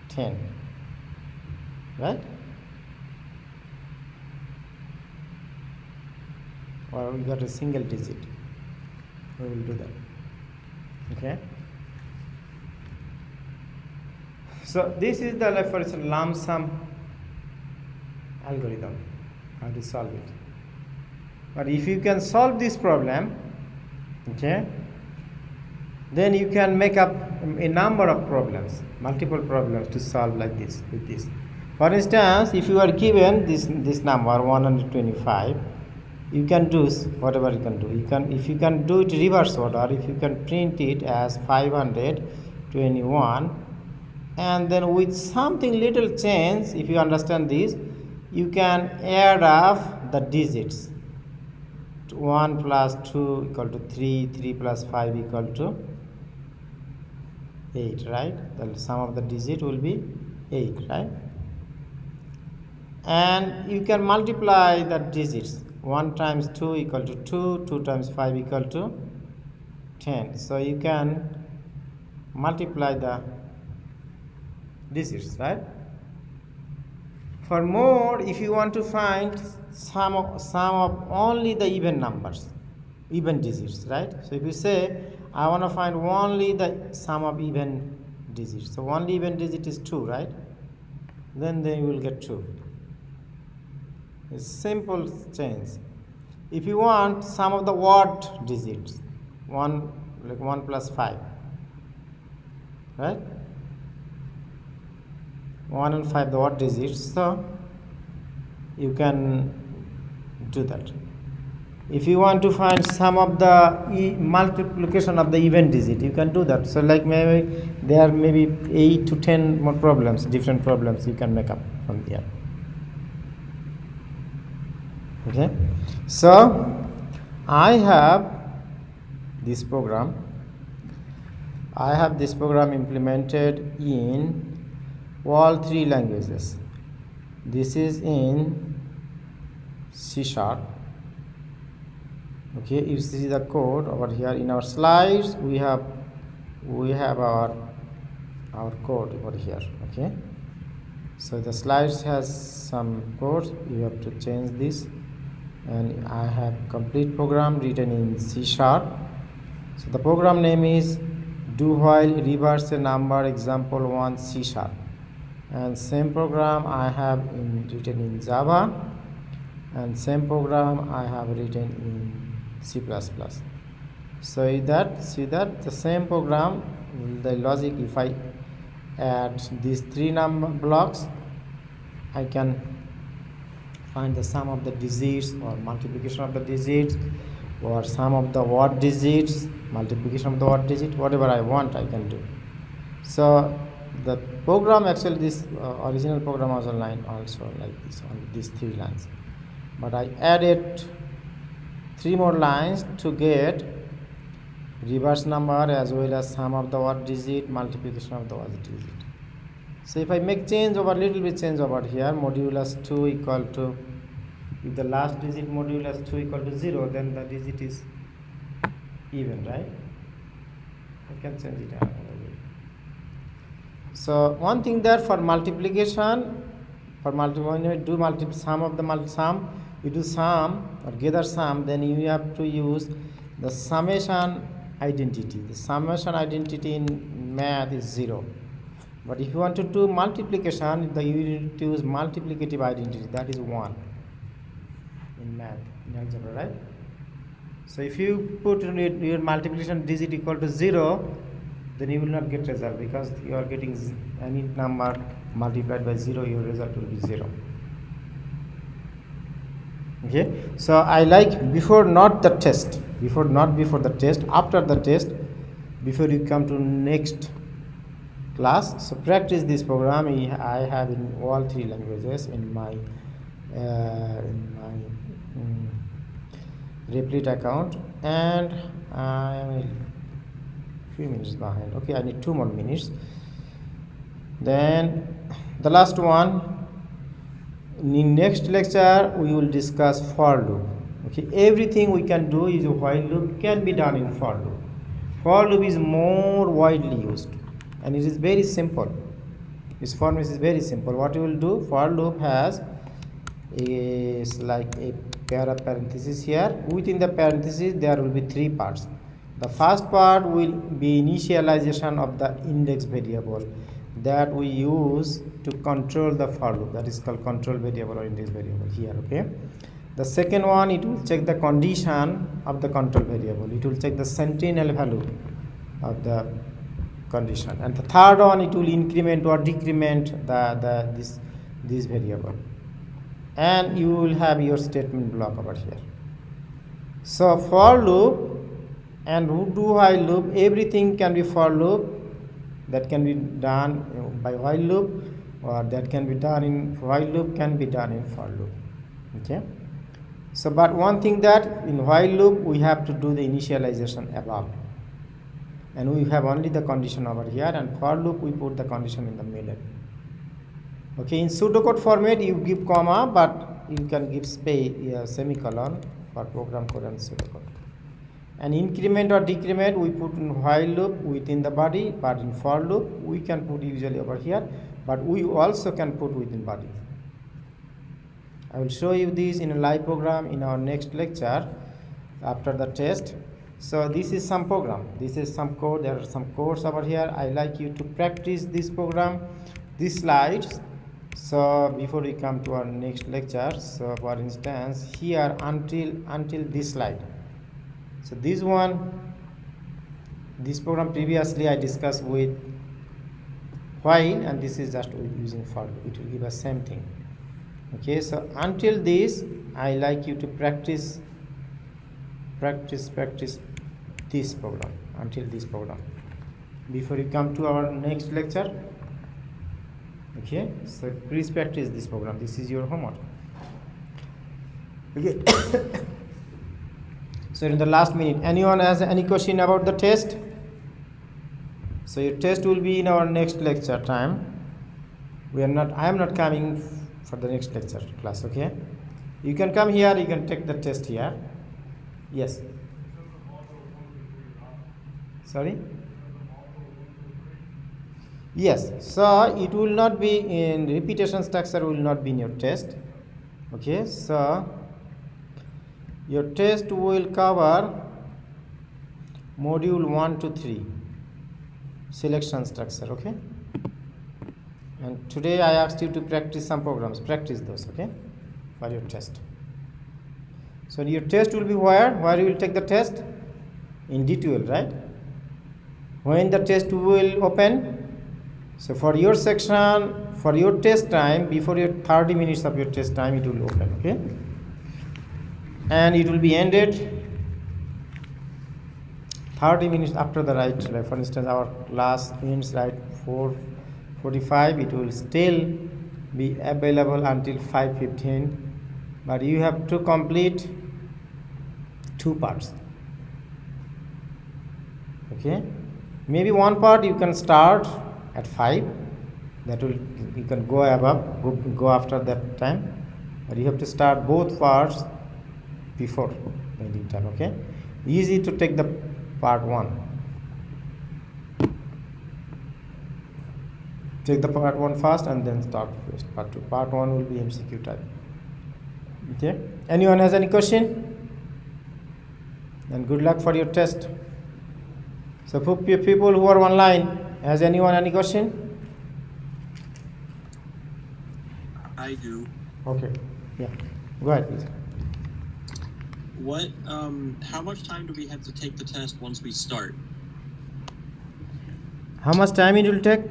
S1: 10, right? Or we got a single digit. We will do that. Okay. So this is the, like, for instance, lump sum algorithm. How to solve it. But if you can solve this problem, okay, then you can make up a number of problems, multiple problems to solve like this with this. For instance, if you are given this number 125, you can do whatever you can do. If you can do it reverse order, if you can print it as 521, and then with something little change, if you understand this, you can add up the digits. 1 plus 2 equal to 3, 3 plus 5 equal to 8, right? The sum of the digit will be 8, right? And you can multiply the digits. 1 times 2 equal to 2, 2 times 5 equal to 10. So you can multiply the digits, right? For more, if you want to find sum of only the even numbers, even digits, right? So if you say I want to find only the sum of even digits, so only even digit is 2, right? Then you will get 2. It's simple change. If you want sum of the odd digits, 1 plus 5, right? 1 and 5 the odd digits, so you can do that. If you want to find sum of the multiplication of the even digit, you can do that. So like maybe there are maybe 8 to 10 more problems, different problems you can make up from there. Okay, so I have this program implemented in all 3 languages. This is in C#. Okay, you see the code over here in our slides. We have our code over here. Okay, so the slides has some codes. You have to change this, and I have complete program written in C#. So the program name is do while reverse a number example 1 C#, and same program I have written in Java, and same program I have written in C++. So see that the same program, the logic, if I add these 3 number blocks, I can find the sum of the digits or multiplication of the digits, or sum of the odd digits, multiplication of the odd digit, whatever I want I can do. So the program, actually this original program was online also like this, on these 3 lines, but I added 3 more lines to get reverse number as well as sum of the odd digit, multiplication of the odd digit. So if I make change over, little bit change over here, modulus 2 equal to, if the last digit modulus 2 equal to 0, then the digit is even, right? I can change it another way. So one thing there, for multiplication, when you do sum of the sum, you do sum or gather sum, then you have to use the summation identity. The summation identity in math is 0. But if you want to do multiplication, you need to use multiplicative identity, that is 1 in math, in algebra, right? So if you put your multiplication digit equal to 0, then you will not get result, because you are getting any number multiplied by 0, your result will be 0. Okay, so I like before the test, after the test, before you come to next class. So practice this program. I have in all 3 languages in my Replit account, and I am a few minutes behind. Okay, I need 2 more minutes. Then the last one, in next lecture we will discuss for loop. Okay, everything we can do is a while loop can be done in for loop. For loop is more widely used, and it is very simple. This formula is very simple. What you will do, for loop has like a pair of parentheses here. Within the parentheses there will be 3 parts. The first part will be initialization of the index variable that we use to control the for loop, that is called control variable or index variable here. Okay, The second one, it will check the condition of the control variable. It will check the sentinel value of the condition. And the third one, it will increment or decrement this variable. And you will have your statement block over here. So for loop and do while loop, everything can be for loop. That can be done by while loop, or that can be done in while loop, can be done in for loop. Okay. So but one thing, that in while loop we have to do the initialization above, and we have only the condition over here, and for loop we put the condition in the middle. Okay, in pseudocode format you give comma, but you can give space, semicolon for program code and pseudocode. And increment or decrement we put in while loop within the body, but in for loop we can put usually over here, but we also can put within body. I will show you this in a live program in our next lecture after the test. So this is some program, this is some code, there are some codes over here. I like you to practice this program, these slides. So before we come to our next lecture, so for instance here until this slide. So this one, this program previously I discussed with while, and this is just using for loop. It will give us same thing. Okay, so until this I like you to practice this program, until this program, before you come to our next lecture. Okay, so please practice this program. This is your homework. Okay. So in the last minute, anyone has any question about the test? So your test will be in our next lecture time. I am not coming for the next lecture class. Okay, you can come here, you can take the test here. Yes. Sorry. Yes, so it will not be in repetition structure, will not be in your test. Okay, so your test will cover module 1 to 3 selection structure. Okay, and today I asked you to practice some programs, practice those, okay, for your test. So your test will be where you will take the test in D12, right? When the test will open. So for your section, for your test time, before your 30 minutes of your test time, it will open. Okay, and it will be ended 30 minutes after the write. Like for instance, our class ends right 4:45. It will still be available until 5:15, but you have to complete 2 parts. Okay, maybe one part you can start at 5. That will, you can go above, go after that time, but you have to start both parts before ending time. Okay, easy to take the part 1. Take the part 1 first and then start part 2. Part 1 will be MCQ type. Okay, anyone has any question? Then good luck for your test. So for people who are online, has anyone any question?
S3: I do.
S1: Okay, yeah, go ahead please.
S3: How much time do we have to take the test once we start?
S1: How much time it will take?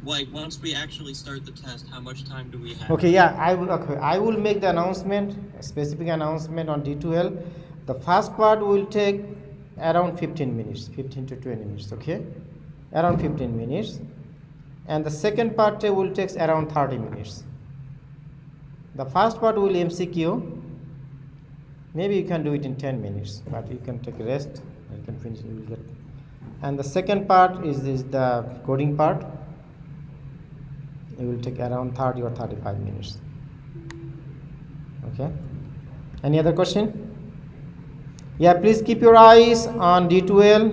S3: Like, once we actually start the test, how much time do we have?
S1: Okay, yeah, I will make the announcement, a specific announcement on D12. The first part will take around 15 minutes, 15 to 20 minutes, okay? Around 15 minutes. And the second part will take around 30 minutes. The first part will MCQ. Maybe you can do it in 10 minutes, but you can take a rest, you can finish, you will get. And the second part is the coding part. It will take around 30 or 35 minutes. Okay. Any other question? Yeah, please keep your eyes on D12.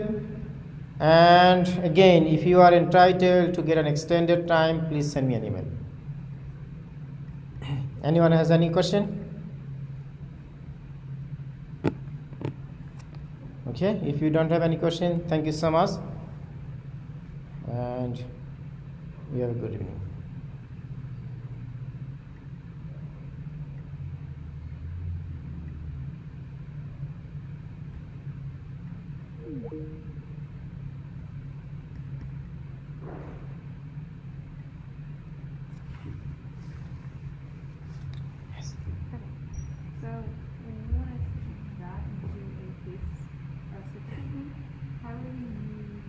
S1: And again, if you are entitled to get an extended time, please send me an email. Anyone has any question? Okay, if you don't have any question, thank you so much. And we have a good evening. Yes.
S4: Okay. So when you want to turn that into a case statement, how do we use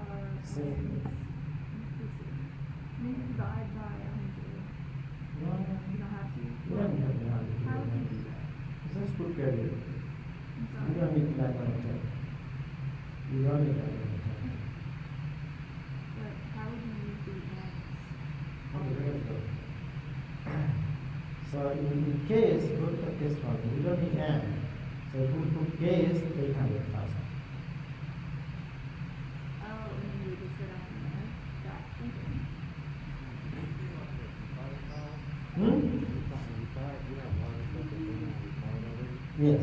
S4: our
S1: Statement.
S4: inclusive? Maybe divide by 100.
S1: No,
S4: You don't have to.
S1: you don't need to have it.
S4: How would you do that?
S1: Just put value.
S4: I'm
S1: You
S4: sorry.
S1: don't need to like on the table. You don't need to like on the table.
S4: But how would you use the ends?
S1: Okay, let's go. So in case, go to this one. We don't need and. So if we put case 800,000.
S4: Oh, and then you just sit on there. Got thinking.
S1: Hmm? Yes.